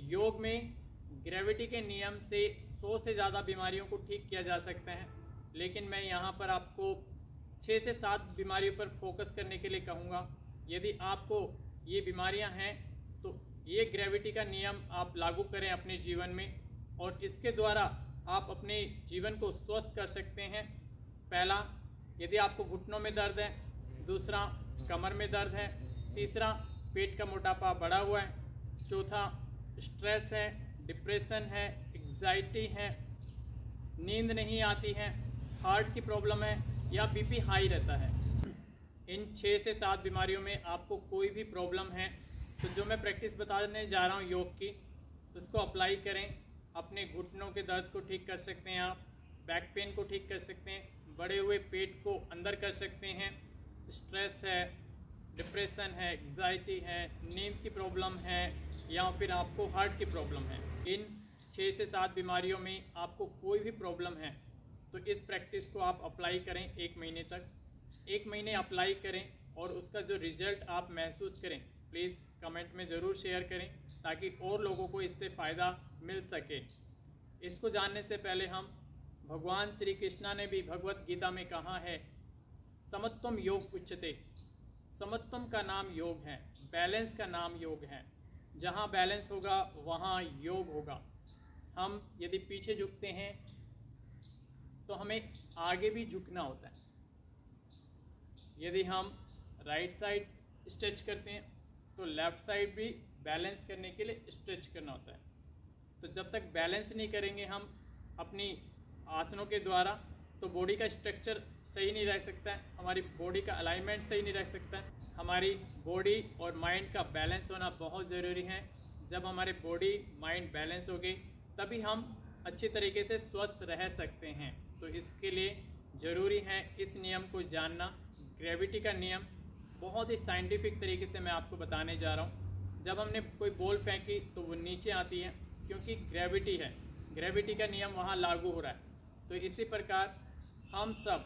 योग में ग्रेविटी के नियम से 100 से ज़्यादा बीमारियों को ठीक किया जा सकता है, लेकिन मैं यहाँ पर आपको 6 से 7 बीमारियों पर फोकस करने के लिए कहूँगा। यदि आपको ये बीमारियाँ हैं तो ये ग्रेविटी का नियम आप लागू करें अपने जीवन में, और इसके द्वारा आप अपने जीवन को स्वस्थ कर सकते हैं। पहला, यदि आपको घुटनों में दर्द है, दूसरा कमर में दर्द है, तीसरा पेट का मोटापा बढ़ा हुआ है, चौथा स्ट्रेस है, डिप्रेशन है, एंग्जाइटी है, नींद नहीं आती है, हार्ट की प्रॉब्लम है या बीपी हाई रहता है। इन 6 से 7 बीमारियों में आपको कोई भी प्रॉब्लम है तो जो मैं प्रैक्टिस बताने जा रहा हूँ योग की, उसको अप्लाई करें। अपने घुटनों के दर्द को ठीक कर सकते हैं, आप बैक पेन को ठीक कर सकते हैं, बढ़े हुए पेट को अंदर कर सकते हैं, स्ट्रेस है, डिप्रेशन है, एंग्जाइटी है, नींद की प्रॉब्लम है या फिर आपको हार्ट की प्रॉब्लम है। इन 6 से 7 बीमारियों में आपको कोई भी प्रॉब्लम है तो इस प्रैक्टिस को आप अप्लाई करें 1 महीने तक। 1 महीने अप्लाई करें और उसका जो रिजल्ट आप महसूस करें, प्लीज़ कमेंट में ज़रूर शेयर करें ताकि और लोगों को इससे फ़ायदा मिल सके। इसको जानने से पहले हम, भगवान श्री कृष्णा ने भी भगवत गीता में कहा है, समत्वम योग उच्यते। समत्वम का नाम योग है, बैलेंस का नाम योग है। जहाँ बैलेंस होगा वहाँ योग होगा। हम यदि पीछे झुकते हैं तो हमें आगे भी झुकना होता है। यदि हम राइट साइड स्ट्रेच करते हैं तो लेफ़्ट साइड भी बैलेंस करने के लिए स्ट्रेच करना होता है। तो जब तक बैलेंस नहीं करेंगे हम अपनी आसनों के द्वारा, तो बॉडी का स्ट्रक्चर सही नहीं रह सकता है, हमारी बॉडी का अलाइनमेंट सही नहीं रह सकता है। हमारी बॉडी और माइंड का बैलेंस होना बहुत ज़रूरी है। जब हमारे बॉडी माइंड बैलेंस होगी तभी हम अच्छी तरीके से स्वस्थ रह सकते हैं। तो इसके लिए ज़रूरी है इस नियम को जानना। ग्रेविटी का नियम बहुत ही साइंटिफिक तरीके से मैं आपको बताने जा रहा हूँ। जब हमने कोई बॉल फेंकी तो वो नीचे आती है क्योंकि ग्रेविटी है, ग्रेविटी का नियम वहाँ लागू हो रहा है। तो इसी प्रकार हम सब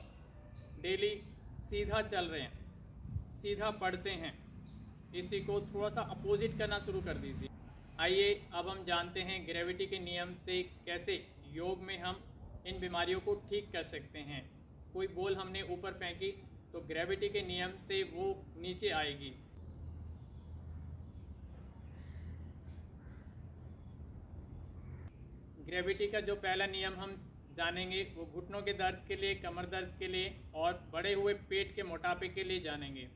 डेली सीधा चल रहे हैं, सीधा पढ़ते हैं, इसी को थोड़ा सा अपोजिट करना शुरू कर दीजिए। आइए अब हम जानते हैं ग्रेविटी के नियम से कैसे योग में हम इन बीमारियों को ठीक कर सकते हैं। कोई बॉल हमने ऊपर फेंकी तो ग्रेविटी के नियम से वो नीचे आएगी। ग्रेविटी का जो पहला नियम हम जानेंगे वो घुटनों के दर्द के लिए, कमर दर्द के लिए और बढ़े हुए पेट के मोटापे के लिए जानेंगे।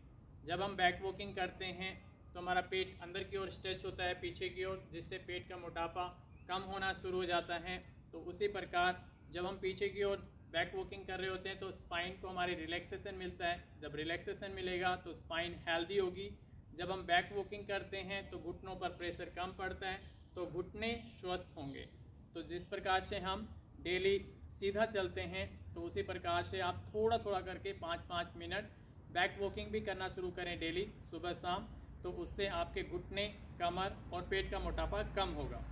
जब हम बैक वॉकिंग करते हैं तो हमारा पेट अंदर की ओर स्ट्रेच होता है, पीछे की ओर, जिससे पेट का मोटापा कम होना शुरू हो जाता है। तो उसी प्रकार जब हम पीछे की ओर बैक वॉकिंग कर रहे होते हैं तो स्पाइन को हमारी रिलैक्सेशन मिलता है। जब रिलैक्सेशन मिलेगा तो स्पाइन हेल्दी होगी। जब हम बैक वॉकिंग करते हैं तो घुटनों पर प्रेशर कम पड़ता है तो घुटने स्वस्थ होंगे। तो जिस प्रकार से हम डेली सीधा चलते हैं तो उसी प्रकार से आप थोड़ा थोड़ा करके 5-5 मिनट बैक वॉकिंग भी करना शुरू करें डेली, सुबह शाम। तो उससे आपके घुटने, कमर और पेट का मोटापा कम होगा।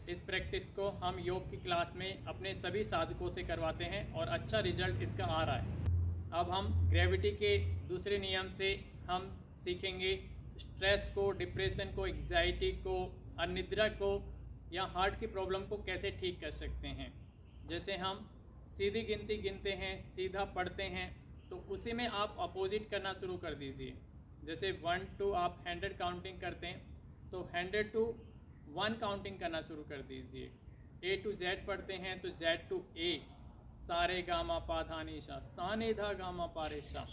इस प्रैक्टिस को हम योग की क्लास में अपने सभी साधकों से करवाते हैं और अच्छा रिजल्ट इसका आ रहा है। अब हम ग्रेविटी के दूसरे नियम से हम सीखेंगे स्ट्रेस को, डिप्रेशन को, एंग्जाइटी को, अनिद्रा को या हार्ट की प्रॉब्लम को कैसे ठीक कर सकते हैं। जैसे हम सीधी गिनती गिनते हैं, सीधा पढ़ते हैं, तो उसी में आप अपोजिट करना शुरू कर दीजिए। जैसे 1 to आप 100 काउंटिंग करते हैं तो 100 to 1 काउंटिंग करना शुरू कर दीजिए। A to Z पढ़ते हैं तो Z to A, सारे गामा पा धा नी सा, सा ने धा गामा पा रे सा।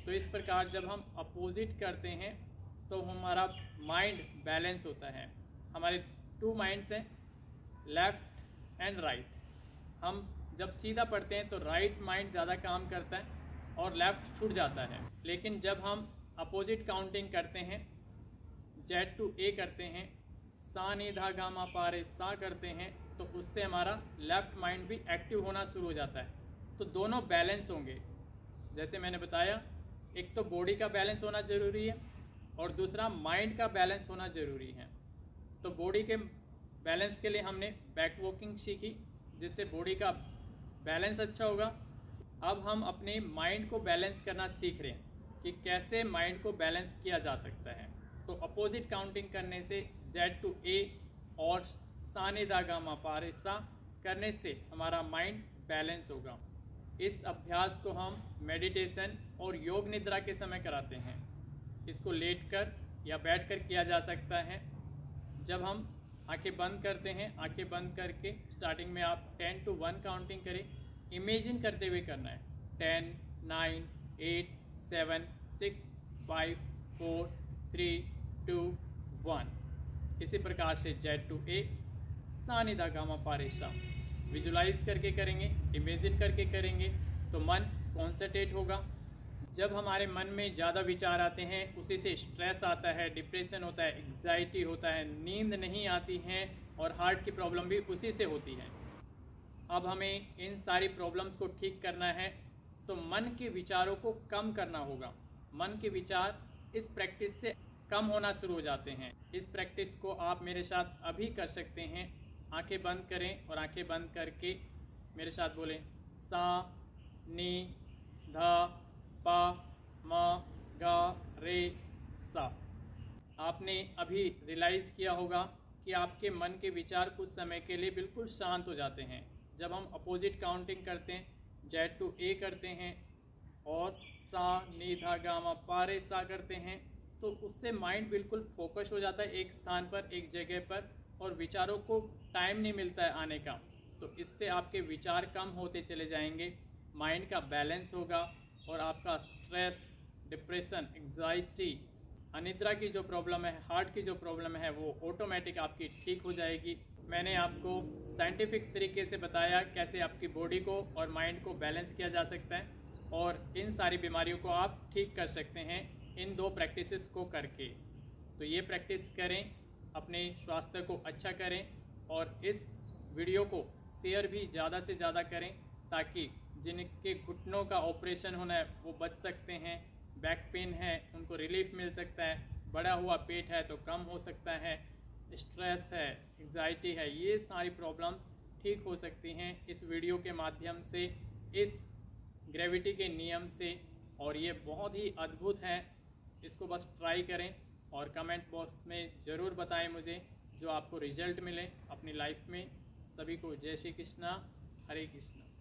तो इस प्रकार जब हम अपोजिट करते हैं तो हमारा माइंड बैलेंस होता है। हमारे 2 माइंड्स हैं, लेफ़्ट एंड राइट। हम जब सीधा पढ़ते हैं तो राइट माइंड ज़्यादा काम करता है और लेफ़्ट छूट जाता है। लेकिन जब हम अपोजिट काउंटिंग करते हैं, Z to A करते हैं, सा नी धा गामा पा रे सा करते हैं, तो उससे हमारा लेफ़्ट माइंड भी एक्टिव होना शुरू हो जाता है। तो दोनों बैलेंस होंगे। जैसे मैंने बताया, एक तो बॉडी का बैलेंस होना ज़रूरी है और दूसरा माइंड का बैलेंस होना ज़रूरी है। तो बॉडी के बैलेंस के लिए हमने बैक वॉकिंग सीखी, जिससे बॉडी का बैलेंस अच्छा होगा। अब हम अपने माइंड को बैलेंस करना सीख रहे हैं कि कैसे माइंड को बैलेंस किया जा सकता है। तो अपोजिट काउंटिंग करने से Z to A और सा नि धा गा मा पा रे सा करने से हमारा माइंड बैलेंस होगा। इस अभ्यास को हम मेडिटेशन और योग निद्रा के समय कराते हैं। इसको लेटकर या बैठकर किया जा सकता है। जब हम आंखें बंद करते हैं, आंखें बंद करके स्टार्टिंग में आप 10 to 1 काउंटिंग करें। इमेजिन करते हुए करना है 10, 9, 8, 7, 6, 5, 4, 3, 2, 1। इसी प्रकार से Z to A सा नि धा गा मा पा रे सा विजुलाइज करके करेंगे, इमेजिन करके करेंगे तो मन कॉन्सेंट्रेट होगा। जब हमारे मन में ज़्यादा विचार आते हैं उसी से स्ट्रेस आता है, डिप्रेशन होता है, एग्जाइटी होता है, नींद नहीं आती है और हार्ट की प्रॉब्लम भी उसी से होती है। अब हमें इन सारी प्रॉब्लम्स को ठीक करना है तो मन के विचारों को कम करना होगा। मन के विचार इस प्रैक्टिस से कम होना शुरू हो जाते हैं। इस प्रैक्टिस को आप मेरे साथ अभी कर सकते हैं। आंखें बंद करें और आंखें बंद करके मेरे साथ बोलें सा नि धा पा मा गा रे सा। आपने अभी रियलाइज़ किया होगा कि आपके मन के विचार कुछ समय के लिए बिल्कुल शांत हो जाते हैं। जब हम अपोजिट काउंटिंग करते हैं, Z to A करते हैं और सा नि धा गा मा पा रे सा करते हैं तो उससे माइंड बिल्कुल फोकस हो जाता है एक स्थान पर, एक जगह पर, और विचारों को टाइम नहीं मिलता है आने का। तो इससे आपके विचार कम होते चले जाएंगे, माइंड का बैलेंस होगा और आपका स्ट्रेस, डिप्रेशन, एग्जाइटी, अनिद्रा की जो प्रॉब्लम है, हार्ट की जो प्रॉब्लम है वो ऑटोमेटिक आपकी ठीक हो जाएगी। मैंने आपको साइंटिफिक तरीके से बताया कैसे आपकी बॉडी को और माइंड को बैलेंस किया जा सकता है और इन सारी बीमारियों को आप ठीक कर सकते हैं इन 2 प्रैक्टिसेस को करके। तो ये प्रैक्टिस करें, अपने स्वास्थ्य को अच्छा करें और इस वीडियो को शेयर भी ज़्यादा से ज़्यादा करें ताकि जिनके घुटनों का ऑपरेशन होना है वो बच सकते हैं, बैक पेन है उनको रिलीफ मिल सकता है, बढ़ा हुआ पेट है तो कम हो सकता है, स्ट्रेस है, एग्जाइटी है, ये सारी प्रॉब्लम्स ठीक हो सकती हैं इस वीडियो के माध्यम से, इस ग्रेविटी के नियम से। और ये बहुत ही अद्भुत है। इसको बस ट्राई करें और कमेंट बॉक्स में ज़रूर बताएं मुझे जो आपको रिजल्ट मिले अपनी लाइफ में। सभी को जय श्री कृष्णा, हरे कृष्णा।